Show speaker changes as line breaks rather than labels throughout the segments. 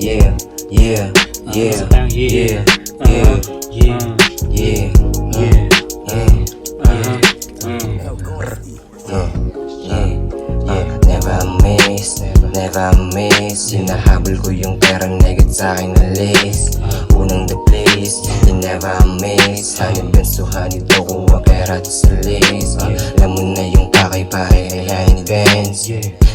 yeah, yeah, yeah, yeah, yeah, yeah, yeah, never miss. Hinahabol ko yung pera, negat sa'kin na list. Unang the place, you never miss. Hanip benso, hanip to kuha pera to sa list. Alam mo na yung pakay-pakay ay hanip Benz.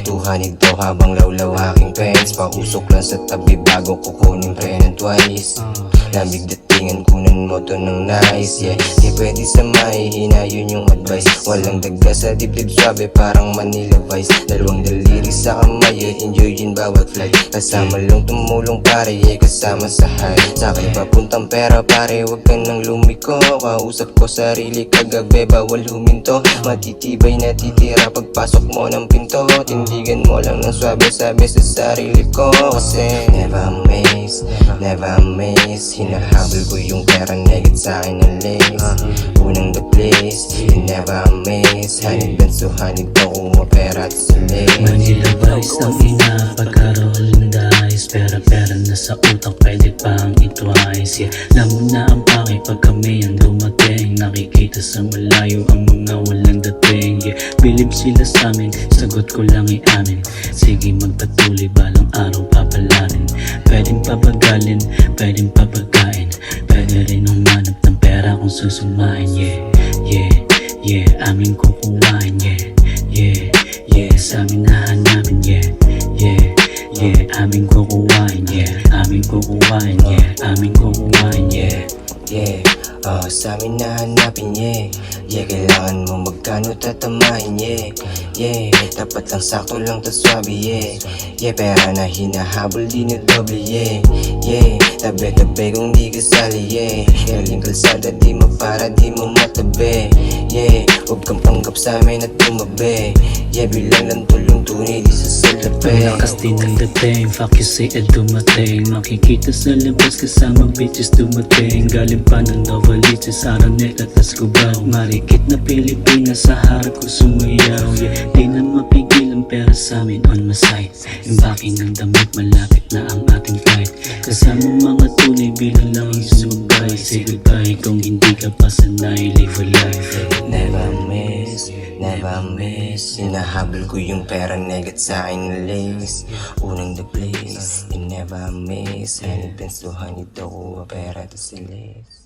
200 to habang lawlaw aking pens. Pausok lang sa tabi bago kukunin pen and twice. Lamig datingan, kunan mo to ng nice. Di pwede sa mahihina, yun yung advice. Walang dagda sa dibdib, swabe parang Manila Vice. Dalawang daliri sa kamay, enjoyin bawat flight. Kasama lang tumulong pare, kasama sa high. Sakay papuntang pera pare, wag ka nang lumiko. Kausap ko sarili kagabi, bawal huminto. Matitibay na titira pagpasok mo ng pinto. Tindigan mo lang ng swabe-sabi sa sarili ko. Kasi never miss. Hinahabol ko yung pera, negat sa'kin ng lace. Unang the place, you never miss. Hanip benso, hanip to kuha pera at sa lace.
Manila Vice ang ina, pagka-rolling dice. Pera-pera na sa utak, pwede pang i-twice. Alam mo na ang pake pag kami ang dumating. Nakikita sa malayo ang mga walang dating. Bilib sila sa amin, sagot ko lang i-amin. Sige magpatuloy, balang araw papalarin. Pwedeng papagalin, pwedeng papagkain. Pwede rin humanap ng pera kung susumain. Aming kukuhain. Sa amin hahanapin. Aming kukuhain. Aming kukuhain. Aming kukuhain.
Sa amin nahanapin, kailangan mo magkano tatamahin, dapat lang sakto lang ta swabe, pera na hinahabol di na doble, tabi-tabi kung di kasali, galing kalsada di mo para di mo matabi, huwag kang panggap sa amin at tumabi, bilang lang tulong tunay di sa salapi.
Lakas din ang dating, fuck you say at dumating. Makikita sa labas kasama bitches dumating. Galing pa ng Novaliches, Araneta, tas Cubao. Marikit na Pilipinas, sa harap ko sumayaw. Di na mapigil ang pera sa amin on my side. Imbaki ng damit, malapit na ang ating flight. Kasama mga tunay, bilang lang ang sumabay. Say goodbye kung hindi ka pa sanay, live a life.
Never miss. Hinahabol ko yung pera, negat sa'kin na lace. Unang the place, you never miss. Hanip benso, hanip to kuha pera to sa lace,